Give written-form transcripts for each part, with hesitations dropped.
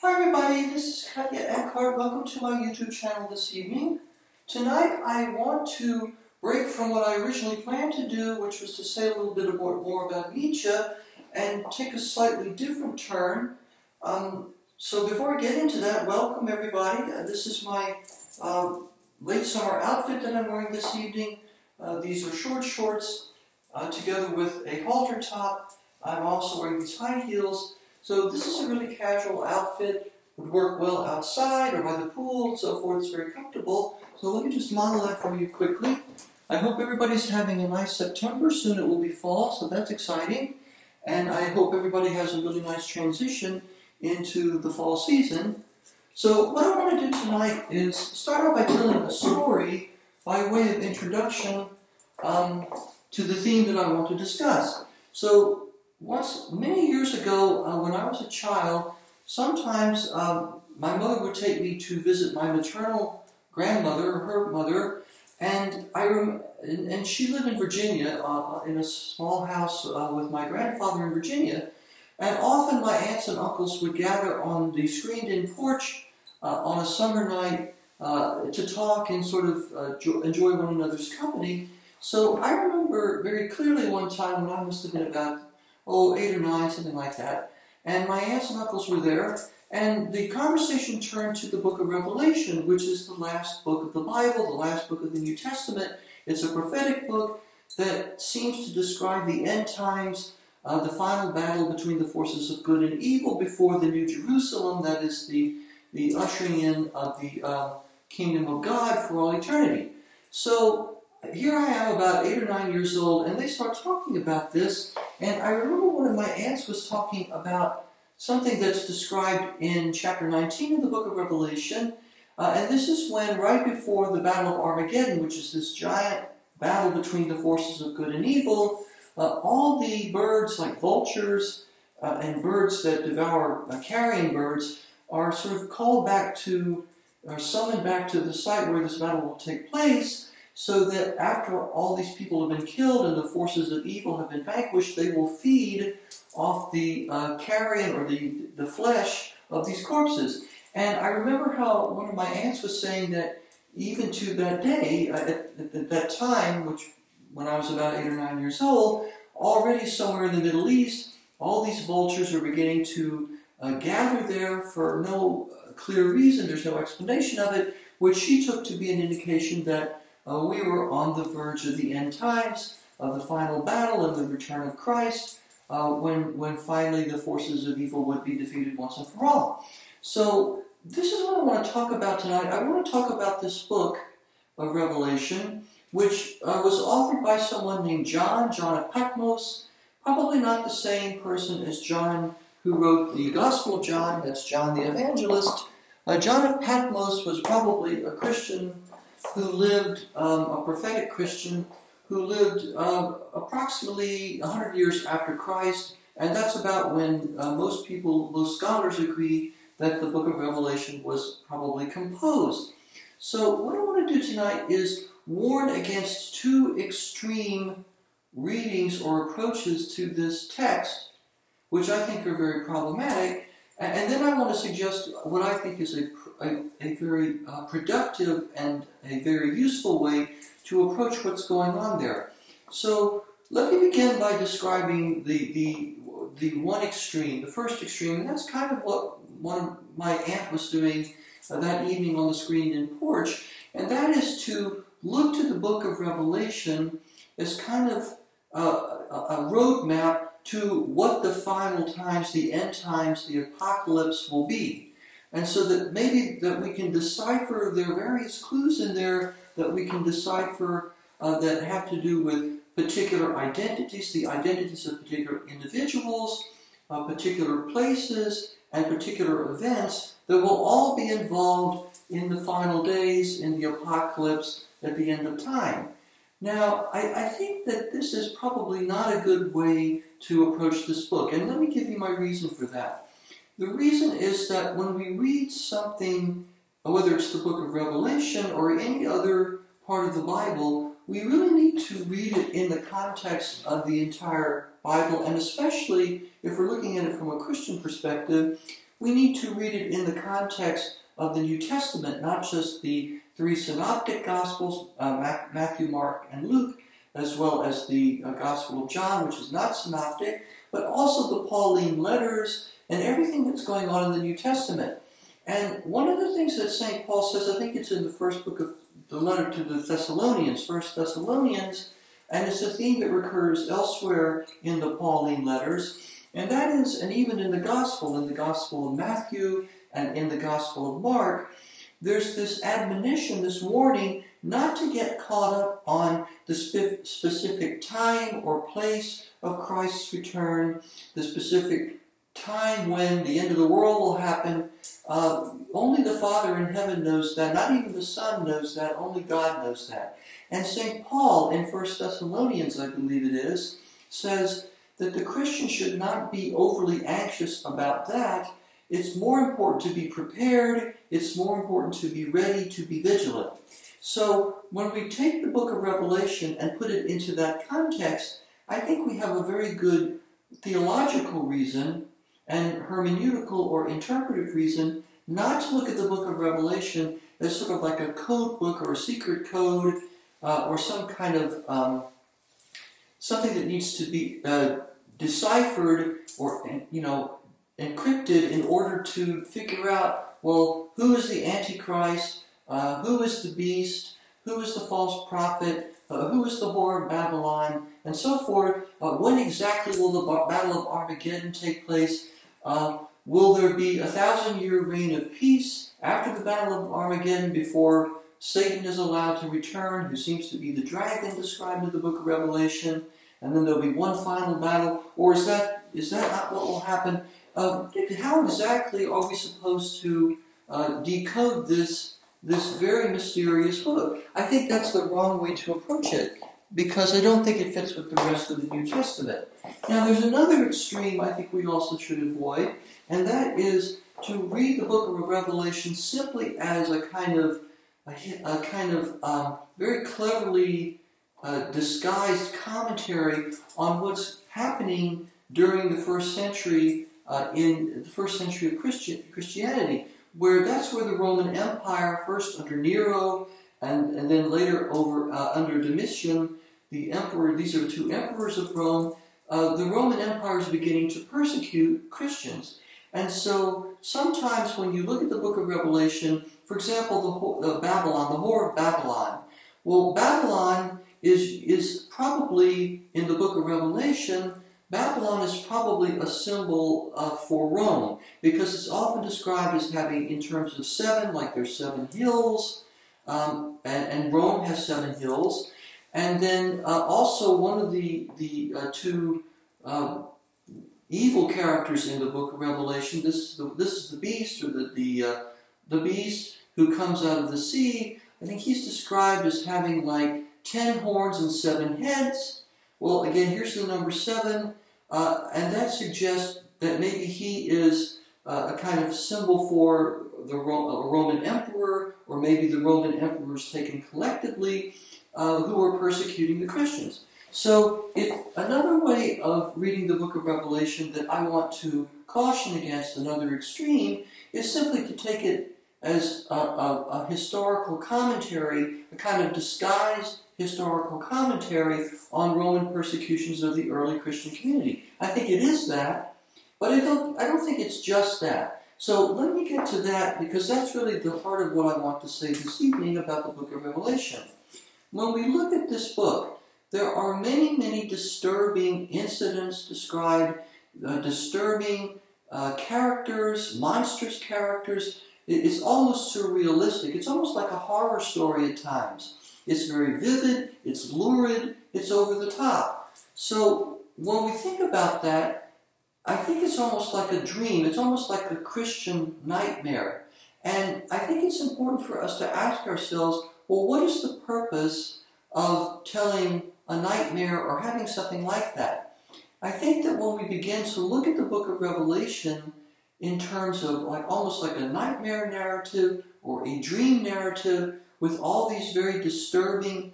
Hi everybody, this is Katje and welcome to my YouTube channel this evening. Tonight I want to break from what I originally planned to do, which was to say a little bit more about Nietzsche, and take a slightly different turn. So before I get into that, welcome everybody. This is my late summer outfit that I'm wearing this evening. These are short shorts together with a halter top. I'm also wearing these high heels. So this is a really casual outfit, would work well outside or by the pool and so forth. It's very comfortable. So let me just model that for you quickly. I hope everybody's having a nice September. Soon it will be fall, so that's exciting. And I hope everybody has a really nice transition into the fall season. So what I want to do tonight is start out by telling a story by way of introduction to the theme that I want to discuss. So many years ago, when I was a child, sometimes my mother would take me to visit my maternal grandmother, her mother, and she lived in Virginia, in a small house with my grandfather in Virginia. And often my aunts and uncles would gather on the screened-in porch on a summer night to talk and sort of enjoy one another's company. So I remember very clearly one time when I must have been about 8 or 9, something like that. And my aunts and uncles were there, and the conversation turned to the book of Revelation, which is the last book of the Bible, the last book of the New Testament. It's a prophetic book that seems to describe the end times, the final battle between the forces of good and evil before the New Jerusalem, that is the ushering in of the kingdom of God for all eternity. So here I am about 8 or 9 years old, and they start talking about this, and I remember one of my aunts was talking about something that's described in chapter 19 of the book of Revelation, and this is when, right before the Battle of Armageddon, which is this giant battle between the forces of good and evil, all the birds, like vultures and birds that devour carrion birds, are sort of called back to, or summoned back to the site where this battle will take place, so that after all these people have been killed and the forces of evil have been vanquished, they will feed off the carrion or the flesh of these corpses. And I remember how one of my aunts was saying that even to that day, at that time, when I was about 8 or 9 years old, already somewhere in the Middle East, all these vultures are beginning to gather there for no clear reason. There's no explanation of it, which she took to be an indication that we were on the verge of the end times, of the final battle and the return of Christ, when finally the forces of evil would be defeated once and for all. So this is what I want to talk about tonight. I want to talk about this book of Revelation, which was authored by someone named John of Patmos, probably not the same person as John who wrote the Gospel of John, that's John the Evangelist. John of Patmos was probably a Christian who lived, a prophetic Christian, who lived approximately 100 years after Christ, and that's about when most scholars agree that the book of Revelation was probably composed. So what I want to do tonight is warn against two extreme readings or approaches to this text, which I think are very problematic. And then I want to suggest what I think is a very productive and a very useful way to approach what's going on there. So let me begin by describing the one extreme, the first extreme, and that's kind of what my aunt was doing that evening on the screened-in porch, and that is to look to the book of Revelation as kind of a roadmap to what the final times, the end times, the apocalypse will be. And so that maybe that we can decipher, there are various clues in there that we can decipher that have to do with particular identities, the identities of particular individuals, particular places, and particular events that will all be involved in the final days, in the apocalypse at the end of time. Now, I think that this is probably not a good way to approach this book, and let me give you my reason for that. The reason is that when we read something, whether it's the book of Revelation or any other part of the Bible, we really need to read it in the context of the entire Bible, and especially if we're looking at it from a Christian perspective, we need to read it in the context of the New Testament, not just the three synoptic Gospels, Matthew, Mark, and Luke, as well as the Gospel of John, which is not synoptic, but also the Pauline letters and everything that's going on in the New Testament. And one of the things that St. Paul says, I think it's in the first book of the letter to the Thessalonians, 1 Thessalonians, and it's a theme that recurs elsewhere in the Pauline letters, and that is, and even in the Gospel of Matthew and in the Gospel of Mark, there's this admonition, this warning, not to get caught up on the specific time or place of Christ's return, the specific time when the end of the world will happen. Only the Father in heaven knows that. Not even the Son knows that. Only God knows that. And St. Paul in 1 Thessalonians, I believe it is, says that the Christian should not be overly anxious about that. It's more important to be prepared. It's more important to be ready, to be vigilant. So when we take the book of Revelation and put it into that context, I think we have a very good theological reason and hermeneutical or interpretive reason not to look at the book of Revelation as sort of like a code book or a secret code or some kind of something that needs to be deciphered or, encrypted in order to figure out, well, who is the Antichrist, who is the beast, who is the false prophet, who is the whore of Babylon, and so forth. When exactly will the Battle of Armageddon take place? Will there be a 1,000-year reign of peace after the Battle of Armageddon before Satan is allowed to return, who seems to be the dragon described in the book of Revelation, and then there'll be one final battle? Or is that not what will happen? How exactly are we supposed to decode this very mysterious book? I think that's the wrong way to approach it, because I don't think it fits with the rest of the New Testament. Now, there's another extreme I think we also should avoid, and that is to read the book of Revelation simply as a kind of very cleverly disguised commentary on what's happening during the first century in the first century of Christianity, where that's where the Roman Empire, first under Nero and then later under Domitian, the emperor. These are two emperors of Rome. The Roman Empire is beginning to persecute Christians. And so sometimes when you look at the book of Revelation, for example, Babylon, the whore of Babylon. Well, Babylon is probably, in the book of Revelation, Babylon is probably a symbol for Rome, because it's often described as having, in terms of seven, like there's 7 hills, and Rome has 7 hills. And then also one of the two evil characters in the book of Revelation, this is the beast, or the beast who comes out of the sea. I think he's described as having like 10 horns and 7 heads. Well, again, here's the number 7, and that suggests that maybe he is a kind of symbol for the Roman emperor, or maybe the Roman emperors taken collectively, who are persecuting the Christians. So, another way of reading the book of Revelation that I want to caution against, another extreme, is simply to take it as a historical commentary, a kind of disguised historical commentary on Roman persecutions of the early Christian community. I think it is that, but I don't think it's just that. So let me get to that, because that's really the heart of what I want to say this evening about the book of Revelation. When we look at this book, there are many, many disturbing incidents described, disturbing characters, monstrous characters. It's almost surrealistic. It's almost like a horror story at times. It's very vivid, it's lurid, it's over the top. So when we think about that, I think it's almost like a dream. It's almost like a Christian nightmare. And I think it's important for us to ask ourselves, well, what is the purpose of telling a nightmare or having something like that? I think that when we begin to look at the book of Revelation in terms of almost like a nightmare narrative or a dream narrative with all these very disturbing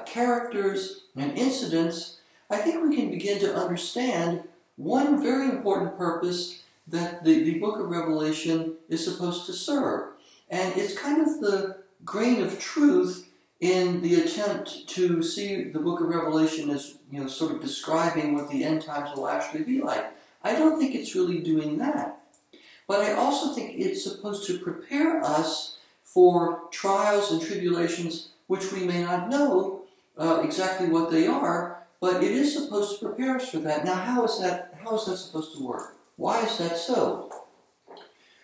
characters and incidents, I think we can begin to understand one very important purpose that the book of Revelation is supposed to serve. And it's kind of the grain of truth in the attempt to see the book of Revelation as, sort of describing what the end times will actually be like. I don't think it's really doing that. But I also think it's supposed to prepare us for trials and tribulations which we may not know exactly what they are, but it is supposed to prepare us for that. Now, how is that supposed to work? Why is that so?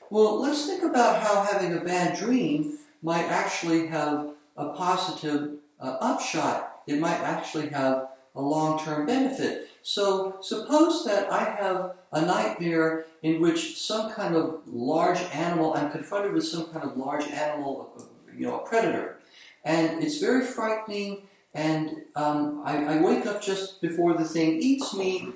Well, let's think about how having a bad dream might actually have a positive upshot. It might actually have a long-term benefit. So suppose that I have a nightmare in which some kind of large animal, I'm confronted with some kind of large animal, a predator. And it's very frightening, and I wake up just before the thing eats me.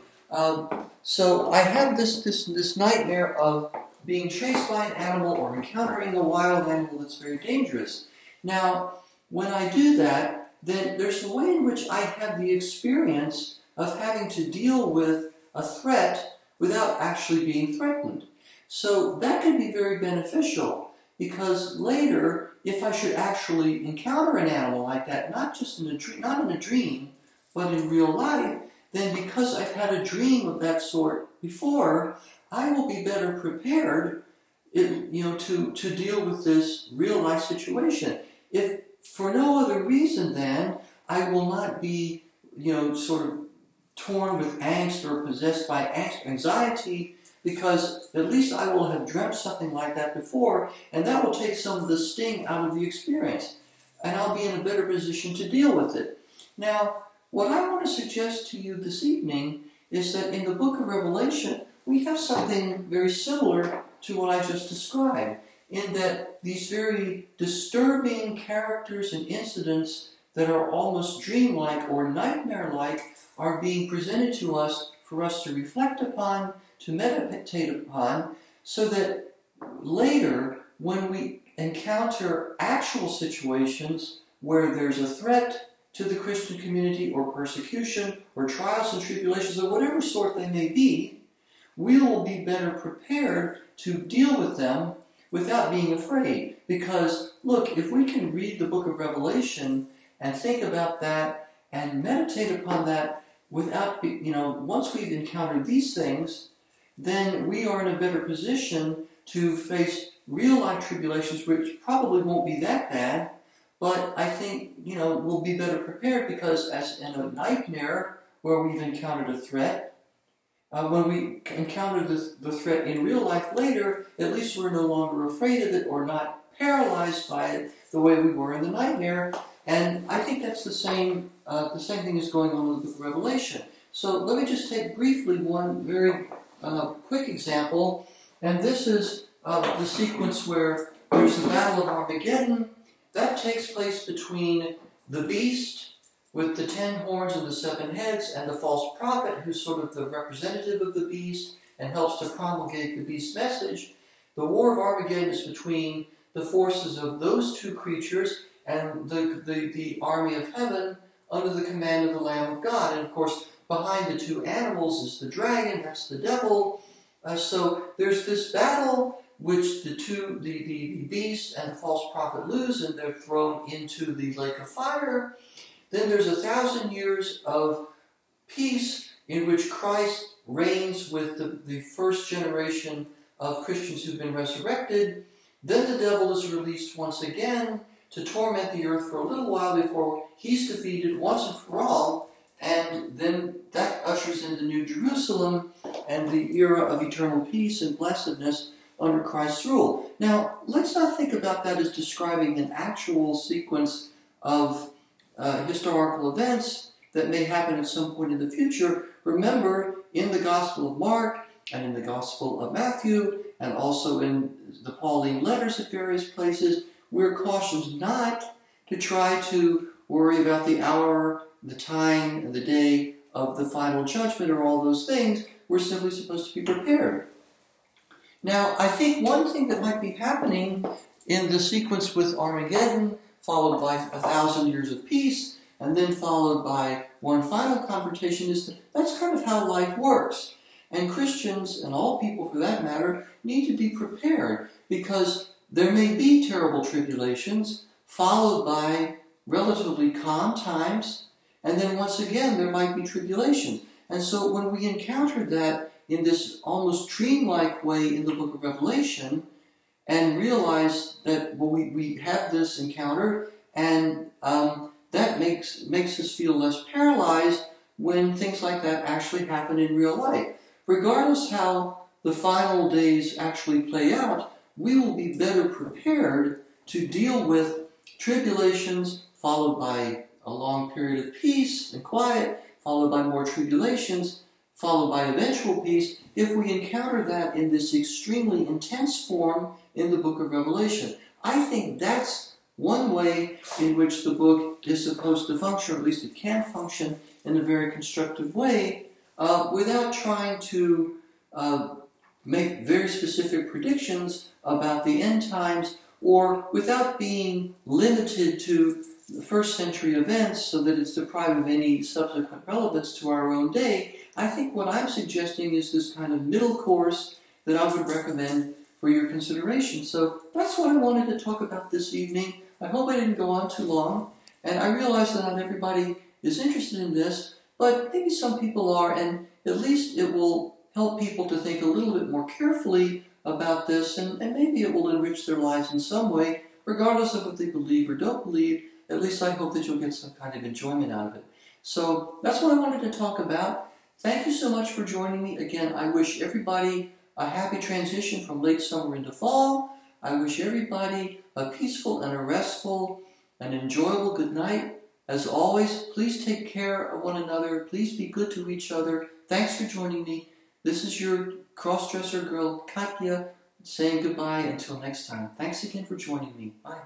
So I have this nightmare of being chased by an animal or encountering a wild animal that's very dangerous. Now, when I do that, then there's a way in which I have the experience of having to deal with a threat without actually being threatened. So that can be very beneficial, because later, if I should actually encounter an animal like that, not in a dream, but in real life, then because I've had a dream of that sort before, I will be better prepared, to deal with this real life situation. If for no other reason, then I will not be, sort of torn with angst or possessed by anxiety, because at least I will have dreamt something like that before, and that will take some of the sting out of the experience, and I'll be in a better position to deal with it. Now, what I want to suggest to you this evening is that in the book of Revelation, we have something very similar to what I just described, in that these very disturbing characters and incidents that are almost dreamlike or nightmare-like are being presented to us for us to reflect upon, to meditate upon, so that later, when we encounter actual situations where there's a threat to the Christian community, or persecution, or trials and tribulations of whatever sort they may be, we will be better prepared to deal with them without being afraid. Because, look, if we can read the book of Revelation and think about that and meditate upon that without, once we've encountered these things, then we are in a better position to face real-life tribulations, which probably won't be that bad, but I think, we'll be better prepared, because as in a nightmare where we've encountered a threat, when we encounter the threat in real life later, at least we're no longer afraid of it or not paralyzed by it the way we were in the nightmare. And I think that's the same thing is going on with the book of Revelation. So let me just take briefly one very quick example, and this is the sequence where there's the Battle of Armageddon. That takes place between the beast with the 10 horns and the 7 heads, and the false prophet, who's sort of the representative of the beast and helps to promulgate the beast's message. The War of Armageddon is between the forces of those two creatures and the army of heaven under the command of the Lamb of God. And of course, behind the two animals is the dragon, that's the devil. So there's this battle which the beast and the false prophet lose, and they're thrown into the lake of fire. Then there's 1,000 years of peace in which Christ reigns with the first generation of Christians who've been resurrected. Then the devil is released once again to torment the earth for a little while before he's defeated once and for all, and then that ushers in the New Jerusalem and the era of eternal peace and blessedness under Christ's rule. Now, let's not think about that as describing an actual sequence of historical events that may happen at some point in the future. Remember, in the Gospel of Mark and in the Gospel of Matthew and also in the Pauline letters at various places, we're cautioned not to try to worry about the hour, the time, and the day of the final judgment or all those things. We're simply supposed to be prepared. Now, I think one thing that might be happening in the sequence with Armageddon, followed by 1,000 years of peace, and then followed by one final confrontation, is that's kind of how life works. And Christians, and all people for that matter, need to be prepared, because there may be terrible tribulations followed by relatively calm times, and then once again there might be tribulations. And so when we encounter that in this almost dreamlike way in the book of Revelation, and realize that we have this encounter, and that makes us feel less paralyzed when things like that actually happen in real life. Regardless how the final days actually play out, we will be better prepared to deal with tribulations followed by a long period of peace and quiet, followed by more tribulations, followed by eventual peace, if we encounter that in this extremely intense form in the book of Revelation. I think that's one way in which the book is supposed to function, or at least it can function in a very constructive way, without trying to make very specific predictions about the end times, or without being limited to the first century events so that it's deprived of any subsequent relevance to our own day. I think what I'm suggesting is this kind of middle course that I would recommend for your consideration. So that's what I wanted to talk about this evening. I hope I didn't go on too long, and I realize that not everybody is interested in this, but maybe some people are, and at least it will help people to think a little bit more carefully about this, and maybe it will enrich their lives in some way, regardless of what they believe or don't believe. At least I hope that you'll get some kind of enjoyment out of it. So that's what I wanted to talk about. Thank you so much for joining me. Again, I wish everybody a happy transition from late summer into fall. I wish everybody a peaceful and a restful and enjoyable good night. As always, please take care of one another. Please be good to each other. Thanks for joining me. This is your cross-dresser girl, Katje, saying goodbye until next time. Thanks again for joining me. Bye.